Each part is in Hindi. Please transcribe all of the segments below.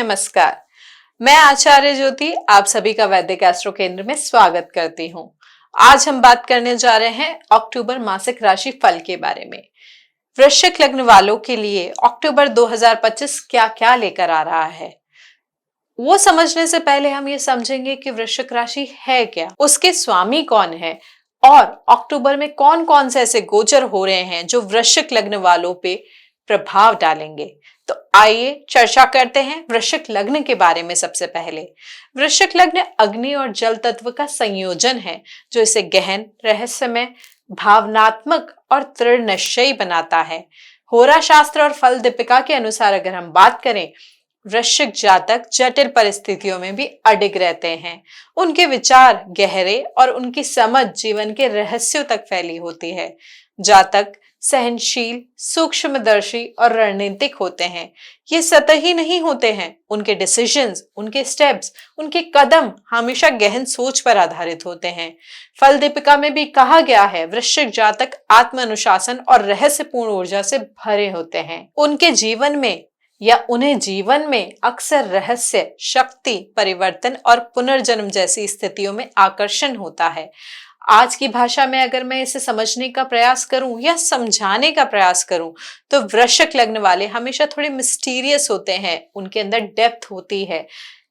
नमस्कार। मैं आचार्य ज्योति आप सभी का वैदिक एस्ट्रो केंद्र में स्वागत करती हूँ। आज हम बात करने जा रहे हैं अक्टूबर मासिक राशि फल के बारे में। वृश्चिक लग्न वालों के लिए अक्टूबर 2025 क्या क्या लेकर आ रहा है, वो समझने से पहले हम ये समझेंगे कि वृश्चिक राशि है क्या, उसके स्वामी कौन है और अक्टूबर में कौन कौन से ऐसे गोचर हो रहे हैं जो वृश्चिक लग्न वालों पे प्रभाव डालेंगे। तो आइए चर्चा करते हैं वृश्चिक लग्न के बारे में। सबसे पहले वृश्चिक लग्न अग्नि और जल तत्व का संयोजन है जो इसे गहन, रहस्यमय, भावनात्मक और दृढ़ निश्चयी बनाता है। होरा शास्त्र और फल दीपिका के अनुसार अगर हम बात करें, वृश्चिक जातक जटिल परिस्थितियों में भी अडिग रहते हैं। उनके विचार गहरे और उनकी समझ जीवन के रहस्यों तक फैली होती है। जातक सहनशील, सूक्ष्मदर्शी और रणनीतिक होते हैं। ये सतही नहीं होते हैं। उनके डिसीजंस, उनके स्टेप्स, उनके कदम हमेशा गहन सोच पर आधारित होते हैं। फल दीपिका में भी कहा गया है, वृश्चिक जातक आत्म अनुशासन और रहस्यपूर्ण ऊर्जा से भरे होते हैं। उनके जीवन में या उन्हें जीवन में अक्सर रहस्य, शक्ति, परिवर्तन और पुनर्जन्म जैसी स्थितियों में आकर्षण होता है। आज की भाषा में अगर मैं इसे समझने का प्रयास करूं या समझाने का प्रयास करूं तो वृश्चिक लग्न वाले हमेशा थोड़े मिस्टीरियस होते हैं। उनके अंदर डेप्थ होती है,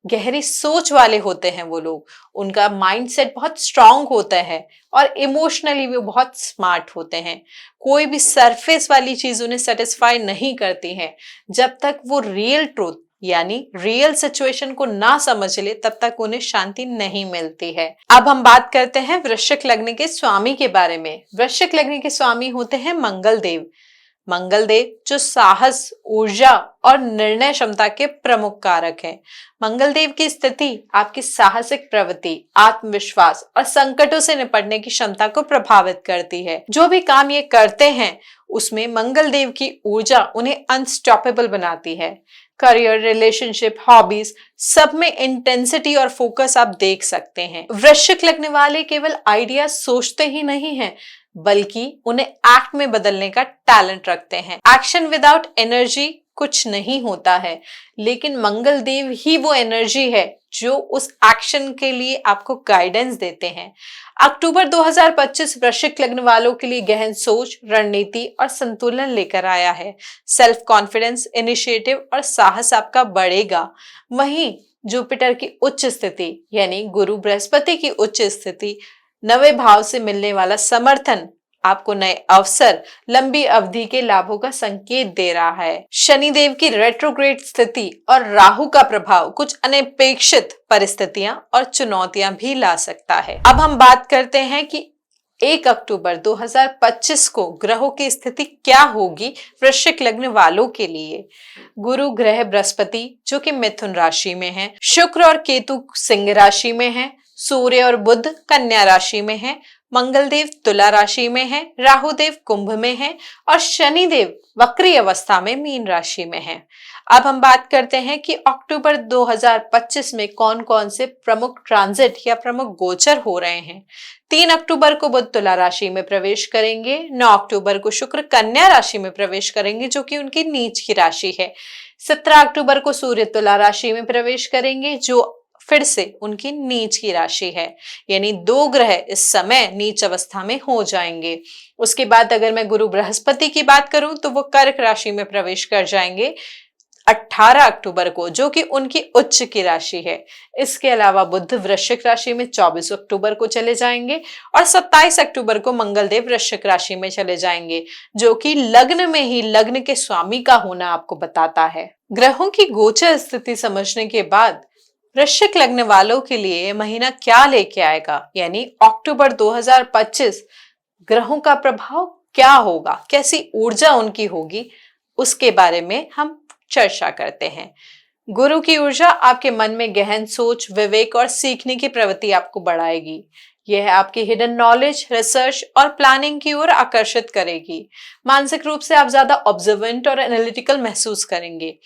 गहरी सोच वाले होते हैं वो लोग। उनका माइंडसेट बहुत स्ट्रांग होता है और इमोशनली भी बहुत स्मार्ट होते हैं। कोई भी सरफेस वाली चीज उन्हें सेटिस्फाई नहीं करती है। जब तक वो रियल ट्रूथ यानी रियल सिचुएशन को ना समझ ले तब तक उन्हें शांति नहीं मिलती है। अब हम बात करते हैं वृश्चिक लग्न के स्वामी के बारे में। वृश्चिक लग्न के स्वामी होते हैं मंगल देव। मंगल देव जो साहस, ऊर्जा और निर्णय क्षमता के प्रमुख कारक हैं। मंगल देव की स्थिति आपकी साहसिक प्रवृत्ति, आत्मविश्वास और संकटों से निपटने की क्षमता को प्रभावित करती है। जो भी काम ये करते हैं उसमें मंगल देव की ऊर्जा उन्हें अनस्टॉपेबल बनाती है। करियर, रिलेशनशिप, हॉबीज सब में इंटेंसिटी और फोकस आप देख सकते हैं। वृश्चिक लग्न वाले केवल आइडिया सोचते ही नहीं हैं, बल्कि उन्हें एक्ट में बदलने का टैलेंट रखते हैं। एक्शन विदाउट एनर्जी कुछ नहीं होता है, लेकिन मंगल देव ही वो एनर्जी है जो उस एक्शन के लिए आपको गाइडेंस देते हैं। अक्टूबर 2025 वृश्चिक लग्न वालों के लिए गहन सोच, रणनीति और संतुलन लेकर आया है। सेल्फ कॉन्फिडेंस, इनिशिएटिव और साहस आपका बढ़ेगा। वहीं जुपिटर की उच्च स्थिति यानी गुरु बृहस्पति की उच्च स्थिति, नवे भाव से मिलने वाला समर्थन आपको नए अवसर, लंबी अवधि के लाभों का संकेत दे रहा है। शनिदेव की रेट्रोग्रेड स्थिति और राहु का प्रभाव कुछ अनपेक्षित परिस्थितियां और चुनौतियां भी ला सकता है। अब हम बात करते हैं कि 1 अक्टूबर 2025 को ग्रहों की स्थिति क्या होगी वृश्चिक लग्न वालों के लिए। गुरु ग्रह बृहस्पति जो कि मिथुन राशि में है, शुक्र और केतु सिंह राशि में है, सूर्य और बुध कन्या राशि में है, मंगलदेव तुला राशि में है, राहुदेव कुंभ में है और शनिदेव वक्री अवस्था में मीन राशि में है। अब हम बात करते हैं कि अक्टूबर 2025 में कौन कौन से प्रमुख ट्रांजिट या प्रमुख गोचर हो रहे हैं। 3 अक्टूबर को बुध तुला राशि में प्रवेश करेंगे। 9 अक्टूबर को शुक्र कन्या राशि में प्रवेश करेंगे जो कि उनकी नीच की राशि है। 17 अक्टूबर को सूर्य तुला राशि में प्रवेश करेंगे जो फिर से उनकी नीच की राशि है, यानी 2 ग्रह इस समय नीच अवस्था में हो जाएंगे। उसके बाद अगर मैं गुरु बृहस्पति की बात करूं तो वो कर्क राशि में प्रवेश कर जाएंगे 18 अक्टूबर को जो कि उनकी उच्च की राशि है। इसके अलावा बुध वृश्चिक राशि में 24 अक्टूबर को चले जाएंगे और 27 अक्टूबर को मंगलदेव वृश्चिक राशि में चले जाएंगे जो कि लग्न में ही लग्न के स्वामी का होना आपको बताता है। ग्रहों की गोचर स्थिति समझने के बाद वृश्चिक लग्न वालों के लिए महीना क्या लेके आएगा, यानी अक्टूबर 2025 ग्रहों का प्रभाव क्या होगा, कैसी ऊर्जा उनकी होगी, उसके बारे में हम चर्चा करते हैं। गुरु की ऊर्जा आपके मन में गहन सोच, विवेक और सीखने की प्रवृत्ति आपको बढ़ाएगी। यह आपकी हिडन नॉलेज, रिसर्च और प्लानिंग की ओर आकर्षित करेगी। मानसिक रूप से आप ज्यादा ऑब्जर्वेंट और एनालिटिकल महसूस करेंगे।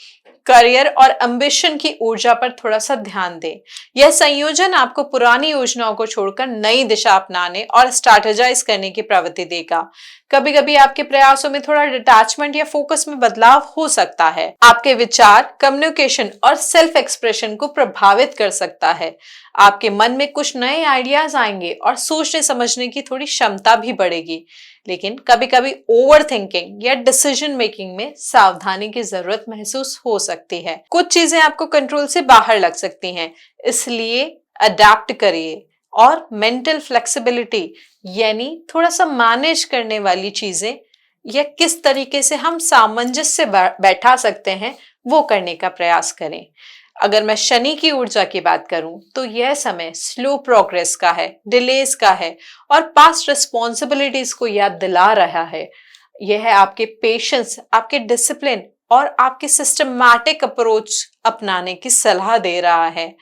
करियर और एम्बिशन की ऊर्जा पर थोड़ा सा ध्यान दें। यह संयोजन आपको पुरानी योजनाओं को छोड़कर नई दिशा अपनाने और स्ट्रैटेजाइज करने की प्रवृत्ति देगा। कभी कभी आपके प्रयासों में थोड़ा डिटैचमेंट या फोकस में बदलाव हो सकता है। आपके विचार, कम्युनिकेशन और सेल्फ एक्सप्रेशन को प्रभावित कर सकता है। आपके मन में कुछ नए आइडियाज आएंगे और सोचने समझने की थोड़ी क्षमता भी बढ़ेगी। लेकिन कभी कभी ओवर थिंकिंग या डिसीजन मेकिंग में सावधानी की जरूरत महसूस हो सकती है। कुछ चीजें आपको कंट्रोल से बाहर लग सकती हैं, इसलिए अडेप्ट करिए। और मेंटल फ्लेक्सिबिलिटी यानी थोड़ा सा मैनेज करने वाली चीजें या किस तरीके से हम सामंजस्य बैठा सकते हैं, वो करने का प्रयास करें। अगर मैं शनि की ऊर्जा की बात करूं तो यह समय स्लो प्रोग्रेस का है, डिलेस का है और पास्ट रिस्पॉन्सिबिलिटीज को याद दिला रहा है। यह है आपके पेशेंस, आपके डिसिप्लिन और आपके सिस्टमैटिक अप्रोच अपनाने की सलाह दे रहा है।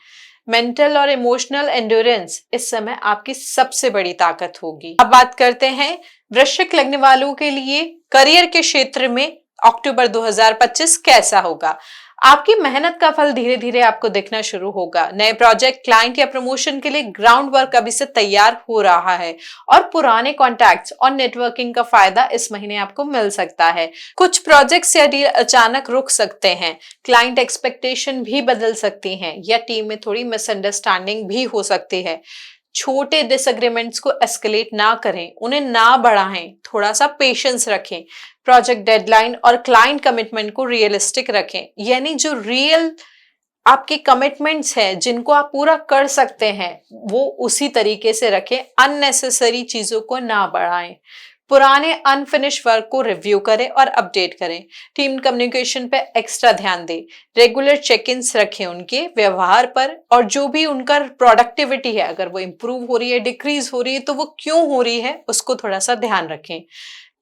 मेंटल और इमोशनल एंड्योरेंस इस समय आपकी सबसे बड़ी ताकत होगी। अब बात करते हैं वृश्चिक लगने वालों के लिए करियर के क्षेत्र में अक्टूबर 2025 कैसा होगा। आपकी मेहनत का फल धीरे धीरे आपको दिखना शुरू होगा। नए प्रोजेक्ट, क्लाइंट या प्रमोशन के लिए ग्राउंड वर्क अभी से तैयार हो रहा है और पुराने कॉन्टैक्ट्स और नेटवर्किंग का फायदा इस महीने आपको मिल सकता है। कुछ प्रोजेक्ट्स या डील अचानक रुक सकते हैं, क्लाइंट एक्सपेक्टेशन भी बदल सकती हैं या टीम में थोड़ी मिसअंडरस्टैंडिंग भी हो सकती है। छोटे डिसएग्रीमेंट्स को एस्केलेट ना करें, उन्हें ना बढ़ाएं, थोड़ा सा पेशेंस रखें। प्रोजेक्ट डेडलाइन और क्लाइंट कमिटमेंट को रियलिस्टिक रखें, यानी जो रियल आपके कमिटमेंट्स हैं जिनको आप पूरा कर सकते हैं वो उसी तरीके से रखें। अननेसेसरी चीजों को ना बढ़ाएं। पुराने अनफिनिश वर्क को रिव्यू करें और अपडेट करें। टीम कम्युनिकेशन पे एक्स्ट्रा ध्यान दें। रेगुलर चेक इन्स रखें उनके व्यवहार पर और जो भी उनका प्रोडक्टिविटी है, अगर वो इंप्रूव हो रही है, डिक्रीज हो रही है, तो वो क्यों हो रही है उसको थोड़ा सा ध्यान रखें।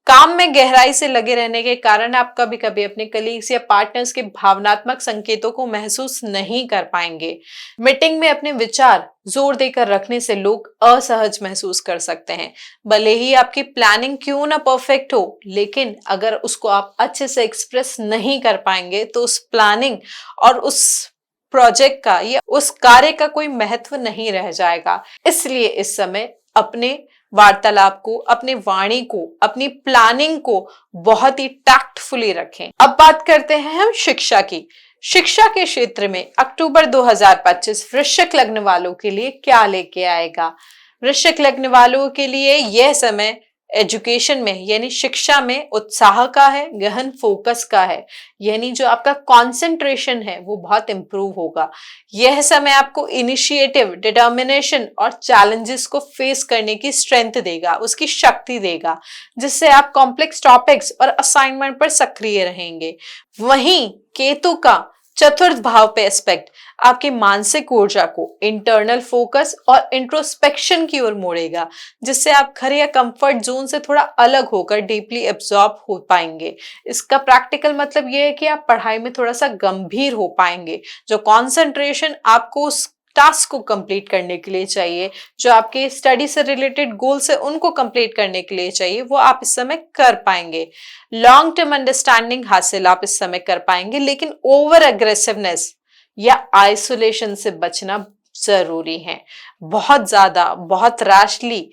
काम में गहराई से लगे रहने के कारण आप कभी कभी अपने कलीग्स या पार्टनर्स के भावनात्मक संकेतों को महसूस नहीं कर पाएंगे। मीटिंग में अपने विचार जोर देकर रखने से लोग असहज महसूस कर सकते हैं। भले ही आपकी प्लानिंग क्यों ना परफेक्ट हो, लेकिन अगर उसको आप अच्छे से एक्सप्रेस नहीं कर पाएंगे तो उस प्लानिंग और उस प्रोजेक्ट का या उस कार्य का कोई महत्व नहीं रह जाएगा। इसलिए इस समय अपने वार्तालाप को, अपने वाणी को, अपनी प्लानिंग को बहुत ही टैक्टफुली रखें। अब बात करते हैं हम शिक्षा की। शिक्षा के क्षेत्र में अक्टूबर 2025 वृश्चिक लग्न वालों के लिए क्या लेके आएगा। वृश्चिक लग्न वालों के लिए यह समय एजुकेशन में यानी शिक्षा में उत्साह का है, गहन फोकस का है, यानी जो आपका कंसंट्रेशन है वो बहुत इंप्रूव होगा। यह समय आपको इनिशिएटिव, डिटर्मिनेशन और चैलेंजेस को फेस करने की स्ट्रेंथ देगा, उसकी शक्ति देगा, जिससे आप कॉम्प्लेक्स टॉपिक्स और असाइनमेंट पर सक्रिय रहेंगे। वहीं केतु का चतुर्थ भाव पे एस्पेक्ट आपकी मानसिक ऊर्जा को इंटरनल फोकस और इंट्रोस्पेक्शन की ओर मोड़ेगा, जिससे आप घर या कंफर्ट जोन से थोड़ा अलग होकर डीपली एब्जॉर्ब हो पाएंगे। इसका प्रैक्टिकल मतलब यह है कि आप पढ़ाई में थोड़ा सा गंभीर हो पाएंगे। जो कॉन्सेंट्रेशन आपको उस टास्क को कंप्लीट करने के लिए चाहिए, जो आपके स्टडी से रिलेटेड गोल्स है उनको कंप्लीट करने के लिए चाहिए, वो आप इस समय कर पाएंगे। लॉन्ग टर्म अंडरस्टैंडिंग हासिल आप इस समय कर पाएंगे, लेकिन ओवर एग्रेसिवनेस या आइसोलेशन से बचना जरूरी है। बहुत ज्यादा, बहुत रैशली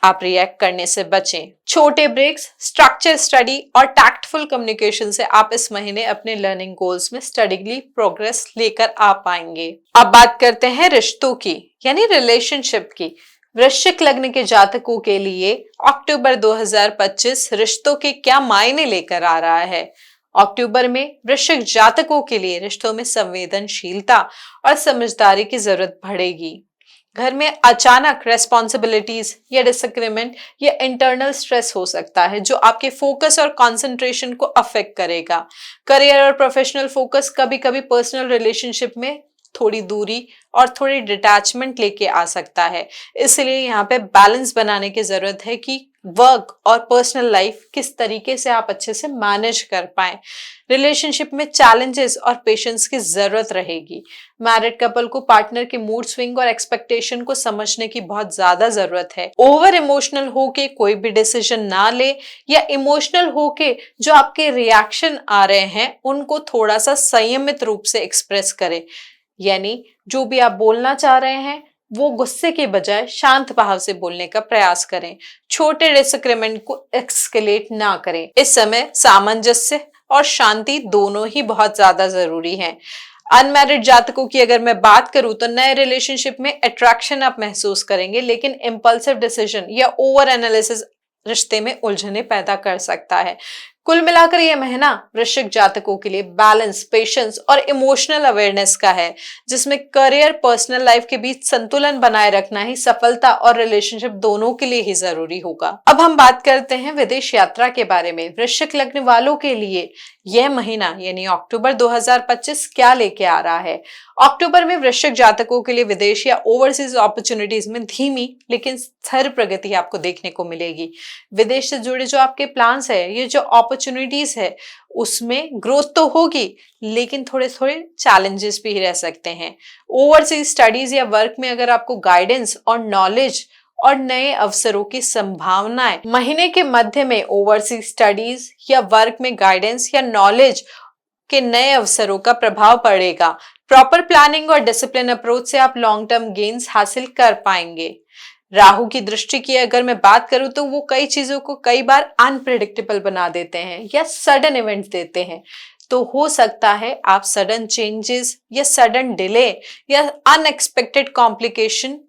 आप रिएक्ट करने से बचें। छोटे ब्रेक्स, स्ट्रक्चर स्टडी और टैक्टफुल कम्युनिकेशन से आप इस महीने अपने लर्निंग गोल्स में स्टडीली प्रोग्रेस लेकर आ पाएंगे। अब बात करते हैं रिश्तों की यानी रिलेशनशिप की। वृश्चिक लग्न के जातकों के लिए अक्टूबर 2025 रिश्तों के क्या मायने लेकर आ रहा है। अक्टूबर में वृश्चिक जातकों के लिए रिश्तों में संवेदनशीलता और समझदारी की जरूरत बढ़ेगी। घर में अचानक रेस्पॉन्सिबिलिटीज या डिसएग्रीमेंट या इंटरनल स्ट्रेस हो सकता है जो आपके फोकस और कंसंट्रेशन को अफेक्ट करेगा। करियर और प्रोफेशनल फोकस कभी कभी पर्सनल रिलेशनशिप में थोड़ी दूरी और थोड़ी डिटैचमेंट लेके आ सकता है। इसलिए यहाँ पे बैलेंस बनाने की जरूरत है कि वर्क और पर्सनल लाइफ किस तरीके से आप अच्छे से मैनेज कर पाए। रिलेशनशिप में चैलेंजेस और पेशेंस की जरूरत रहेगी। मैरिड कपल को पार्टनर के मूड स्विंग और एक्सपेक्टेशन को समझने की बहुत ज्यादा जरूरत है। ओवर इमोशनल होके कोई भी डिसीजन ना ले, या इमोशनल होके जो आपके रिएक्शन आ रहे हैं उनको थोड़ा सा संयमित रूप से एक्सप्रेस करें। यानी जो भी आप बोलना चाह रहे हैं वो गुस्से के बजाय शांत भाव से बोलने का प्रयास करें। छोटे डिसएग्रीमेंट को एक्सकेलेट ना करें। इस समय सामंजस्य और शांति दोनों ही बहुत ज्यादा जरूरी हैं। अनमैरिड जातकों की अगर मैं बात करूं तो नए रिलेशनशिप में अट्रैक्शन आप महसूस करेंगे, लेकिन इम्पल्सिव डिसीजन या ओवर एनालिसिस रिश्ते में उलझने पैदा कर सकता है। कुल मिलाकर यह महीना वृश्चिक जातकों के लिए बैलेंस, पेशेंस और इमोशनल अवेयरनेस का है, जिसमें करियर पर्सनल लाइफ के बीच संतुलन बनाए रखना ही सफलता और रिलेशनशिप दोनों के लिए ही जरूरी होगा। अब हम बात करते हैं विदेश यात्रा के बारे में। वृश्चिक लग्न वालों के लिए यह महीना यानी अक्टूबर 2025 क्या लेके आ रहा है। अक्टूबर में वृश्चिक जातकों के लिए विदेश या ओवरसीज अपॉर्चुनिटीज में धीमी लेकिन स्थिर प्रगति आपको देखने को मिलेगी। विदेश से जुड़े जो आपके प्लान्स है, ये जो अपॉर्चुनिटीज है, उसमें ग्रोथ तो होगी लेकिन थोड़े थोड़े चैलेंजेस भी रह सकते हैं। ओवरसीज स्टडीज या वर्क में अगर आपको गाइडेंस और नॉलेज और नए अवसरों की संभावनाएं, महीने के मध्य में ओवरसीज स्टडीज या वर्क में गाइडेंस या नॉलेज के नए अवसरों का प्रभाव पड़ेगा। प्रॉपर प्लानिंग और डिसिप्लिन अप्रोच से आप लॉन्ग टर्म गेन्स हासिल कर पाएंगे। राहु की दृष्टि की अगर मैं बात करूं तो वो कई चीजों को कई बार अनप्रिडिक्टेबल बना देते हैं या सडन इवेंट देते हैं। तो हो सकता है आप सडन चेंजेस या सडन डिले या अनएक्सपेक्टेड कॉम्प्लिकेशन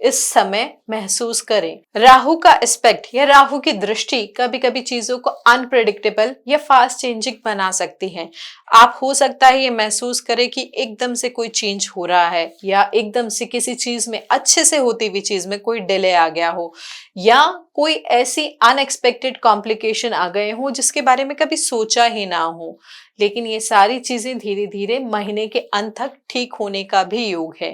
इस समय महसूस करें। राहु का एस्पेक्ट या राहु की दृष्टि कभी कभी चीजों को अनप्रेडिक्टेबल या फास्ट चेंजिंग बना सकती है। आप हो सकता है ये महसूस करें कि एकदम से कोई चेंज हो रहा है, या एकदम से किसी चीज में, अच्छे से होती हुई चीज में कोई डिले आ गया हो, या कोई ऐसी अनएक्सपेक्टेड कॉम्प्लिकेशन आ गए हो जिसके बारे में कभी सोचा ही ना हो। लेकिन ये सारी चीजें धीरे धीरे महीने के अंत तक ठीक होने का भी योग है।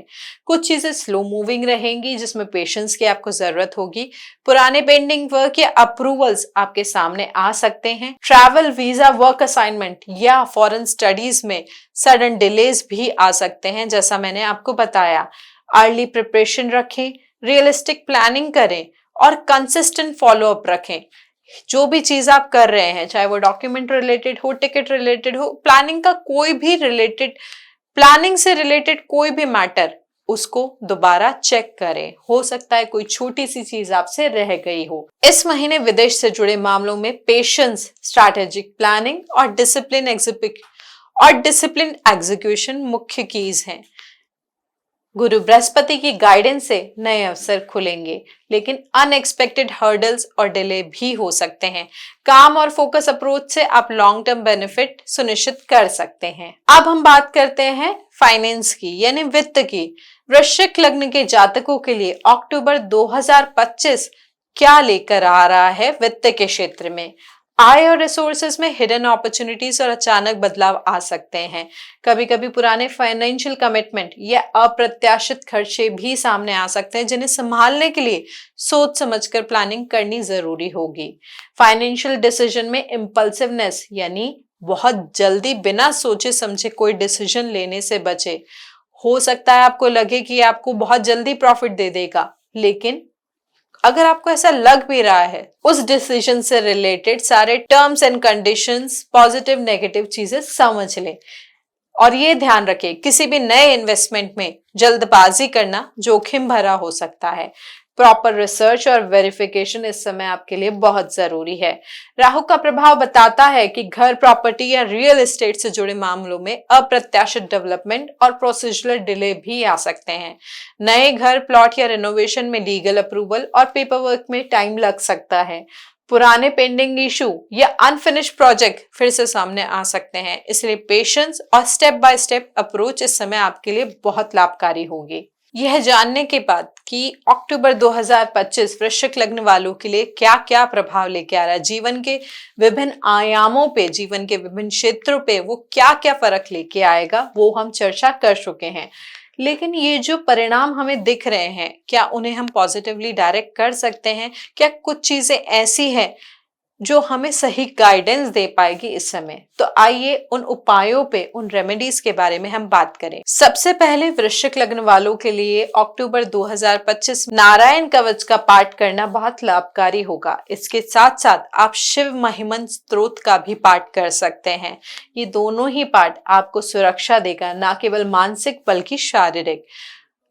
कुछ चीजें स्लो मूविंग रहेंगी जिसमें पेशेंस की आपको जरूरत होगी। पुराने पेंडिंग वर्क या अप्रूवल्स आपके सामने आ सकते हैं। ट्रैवल, वीजा, वर्क असाइनमेंट या फॉरेन स्टडीज में सडन डिलेज भी आ सकते हैं, जैसा मैंने आपको बताया। अर्ली प्रिपरेशन रखें, रियलिस्टिक प्लानिंग करें और कंसिस्टेंट फॉलो अप रखें। जो भी चीज आप कर रहे हैं, चाहे वो डॉक्यूमेंट रिलेटेड हो, टिकट रिलेटेड हो, प्लानिंग का कोई भी रिलेटेड, प्लानिंग से रिलेटेड कोई भी मैटर, उसको दोबारा चेक करें। हो सकता है कोई छोटी सी चीज आपसे रह गई हो। इस महीने विदेश से जुड़े मामलों में पेशेंस, स्ट्रैटेजिक प्लानिंग और डिसिप्लिन एग्जीक्यूशन मुख्य कीज हैं। गुरु बृहस्पति की गाइडेंस से नए अवसर खुलेंगे, लेकिन अनएक्सपेक्टेड हर्डल्स और डिले भी हो सकते हैं। काम और फोकस अप्रोच से आप लॉन्ग टर्म बेनिफिट सुनिश्चित कर सकते हैं। अब हम बात करते हैं फाइनेंस की, यानी वित्त की। वृश्चिक लग्न के जातकों के लिए अक्टूबर 2025 क्या लेकर आ रहा है वित्त के क्षेत्र में। आय और रिसोर्सेज में हिडन अपॉर्चुनिटीज और अचानक बदलाव आ सकते हैं। कभी कभी पुराने फाइनेंशियल कमिटमेंट या अप्रत्याशित खर्चे भी सामने आ सकते हैं, जिन्हें संभालने के लिए सोच समझकर प्लानिंग करनी जरूरी होगी। फाइनेंशियल डिसीजन में इम्पल्सिवनेस यानी बहुत जल्दी बिना सोचे समझे कोई डिसीजन लेने से बचे। हो सकता है आपको लगे कि आपको बहुत जल्दी प्रॉफिट दे देगा, लेकिन अगर आपको ऐसा लग भी रहा है, उस डिसीजन से रिलेटेड सारे terms and conditions, positive negative चीजें समझ लें। और ये ध्यान रखें, किसी भी नए इन्वेस्टमेंट में जल्दबाजी करना जोखिम भरा हो सकता है। प्रॉपर रिसर्च और वेरिफिकेशन इस समय आपके लिए बहुत जरूरी है। राहु का प्रभाव बताता है कि घर, प्रॉपर्टी या रियल एस्टेट से जुड़े मामलों में अप्रत्याशित डेवलपमेंट और प्रोसीजरल डिले भी आ सकते हैं। नए घर, प्लॉट या रेनोवेशन में लीगल अप्रूवल और पेपर वर्क में टाइम लग सकता है। पुराने पेंडिंग इशू या अनफिनिश प्रोजेक्ट फिर से सामने आ सकते हैं, इसलिए पेशेंस और स्टेप बाय स्टेप अप्रोच इस समय आपके लिए बहुत लाभकारी होगी। यह जानने के बाद कि अक्टूबर 2025 वृश्चिक लग्न वालों के लिए क्या क्या प्रभाव लेके आ रहा है, जीवन के विभिन्न आयामों पे, जीवन के विभिन्न क्षेत्रों पे वो क्या क्या फर्क लेके आएगा, वो हम चर्चा कर चुके हैं। लेकिन ये जो परिणाम हमें दिख रहे हैं, क्या उन्हें हम पॉजिटिवली डायरेक्ट कर सकते हैं? क्या कुछ चीजें ऐसी हैं जो हमें सही गाइडेंस दे पाएगी इस समय? तो आइए उन उपायों पे, उन रेमेडीज के बारे में हम बात करें। सबसे पहले वृश्चिक लग्न वालों के लिए अक्टूबर 2025 नारायण कवच का पाठ करना बहुत लाभकारी होगा। इसके साथ साथ आप शिव महिमन स्तोत्र का भी पाठ कर सकते हैं। ये दोनों ही पाठ आपको सुरक्षा देगा, न केवल मानसिक बल्कि शारीरिक।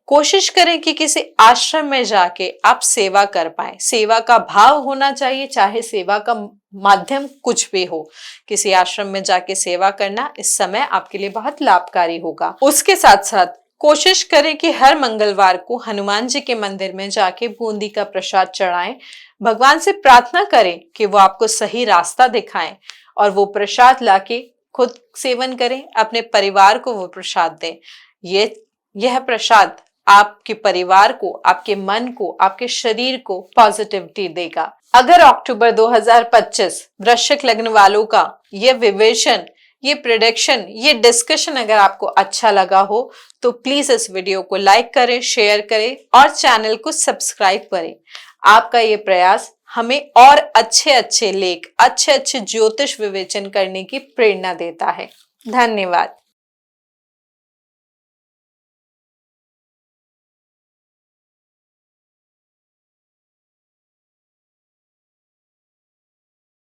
कोशिश करें कि किसी आश्रम में जाके आप सेवा कर पाए। सेवा का भाव होना चाहिए, चाहे सेवा का माध्यम कुछ भी हो। किसी आश्रम में जाके सेवा करना इस समय आपके लिए बहुत लाभकारी होगा। उसके साथ साथ कोशिश करें कि हर मंगलवार को हनुमान जी के मंदिर में जाके बूंदी का प्रसाद चढ़ाएं। भगवान से प्रार्थना करें कि वो आपको सही रास्ता दिखाएं और वो प्रसाद लाके खुद सेवन करें, अपने परिवार को वो प्रसाद दें। यह प्रसाद आपके परिवार को, आपके मन को, आपके शरीर को पॉजिटिविटी देगा। अगर अक्टूबर 2025 वृश्चिक लग्न वालों का ये विवेचन, ये प्रेडिक्शन, ये डिस्कशन अगर आपको अच्छा लगा हो तो प्लीज इस वीडियो को लाइक करें, शेयर करें और चैनल को सब्सक्राइब करें। आपका ये प्रयास हमें और अच्छे अच्छे लेख, अच्छे अच्छे ज्योतिष विवेचन करने की प्रेरणा देता है। धन्यवाद।